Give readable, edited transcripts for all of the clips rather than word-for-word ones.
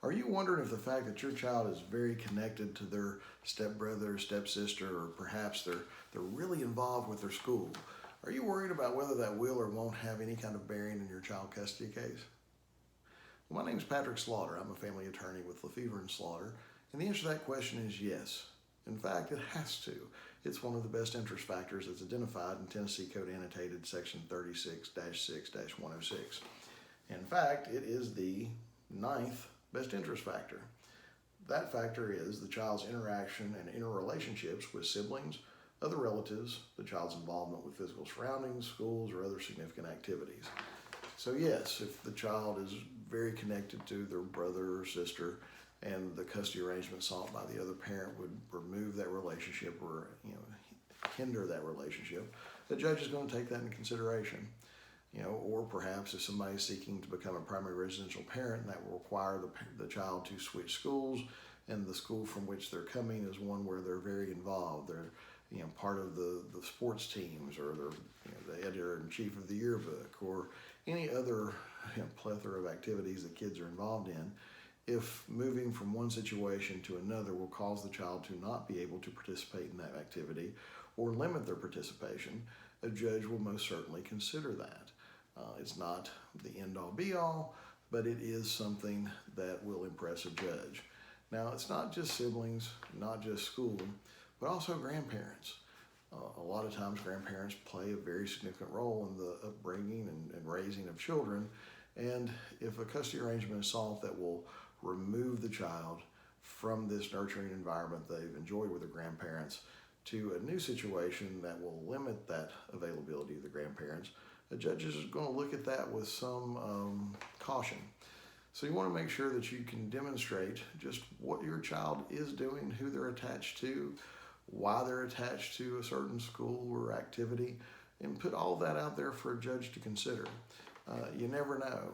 Are you wondering if the fact that your child is very connected to their stepbrother, stepsister, or perhaps they're really involved with their school? Are you worried about whether that will or won't have any kind of bearing in your child custody case? Well, my name is Patrick Slaughter. I'm a family attorney with LaFevor and Slaughter, and the answer to that question is yes. In fact, it has to. It's one of the best interest factors that's identified in Tennessee Code Annotated Section 36-6-106. In fact, it is the ninth best interest factor. That factor is the child's interaction and interrelationships with siblings, other relatives, the child's involvement with physical surroundings, schools, or other significant activities. So yes, if the child is very connected to their brother or sister and the custody arrangement sought by the other parent would remove that relationship or hinder that relationship, the judge is going to take that into consideration. Or perhaps if somebody's seeking to become a primary residential parent, that will require the child to switch schools, and the school from which they're coming is one where they're very involved. They're part of the sports teams, or they're the editor-in-chief of the yearbook, or any other plethora of activities that kids are involved in. If moving from one situation to another will cause the child to not be able to participate in that activity or limit their participation, a judge will most certainly consider that. It's not the end-all be-all, but it is something that will impress a judge. Now, it's not just siblings, not just school, but also grandparents. A lot of times grandparents play a very significant role in the upbringing and raising of children, and if a custody arrangement is sought that will remove the child from this nurturing environment they've enjoyed with their grandparents to a new situation that will limit that availability of the grandparents, the judge is going to look at that with some caution. So you want to make sure that you can demonstrate just what your child is doing, who they're attached to, why they're attached to a certain school or activity, and put all that out there for a judge to consider. You never know.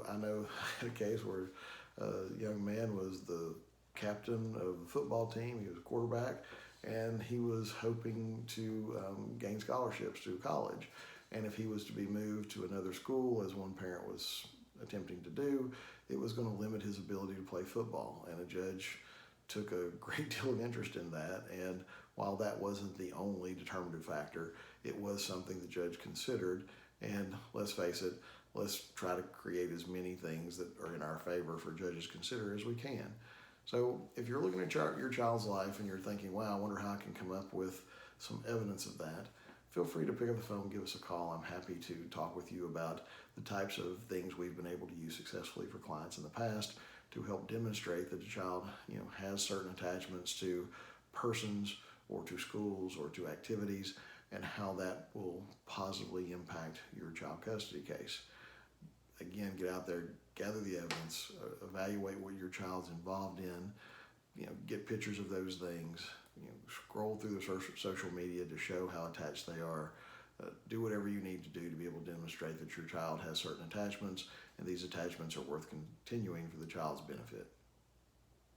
I know I had a case where a young man was the captain of the football team. He was a quarterback, and he was hoping to gain scholarships to college. And if he was to be moved to another school, as one parent was attempting to do, it was going to limit his ability to play football. And a judge took a great deal of interest in that. And while that wasn't the only determinative factor, it was something the judge considered. And let's face it, let's try to create as many things that are in our favor for judges to consider as we can. So if you're looking at your child's life and you're thinking, wow, I wonder how I can come up with some evidence of that, feel free to pick up the phone and give us a call. I'm happy to talk with you about the types of things we've been able to use successfully for clients in the past to help demonstrate that the child has certain attachments to persons or to schools or to activities, and how that will positively impact your child custody case. Again, get out there, gather the evidence, evaluate what your child's involved in, get pictures of those things, scroll through the social media to show how attached they are. Do whatever you need to do to be able to demonstrate that your child has certain attachments, and these attachments are worth continuing for the child's benefit.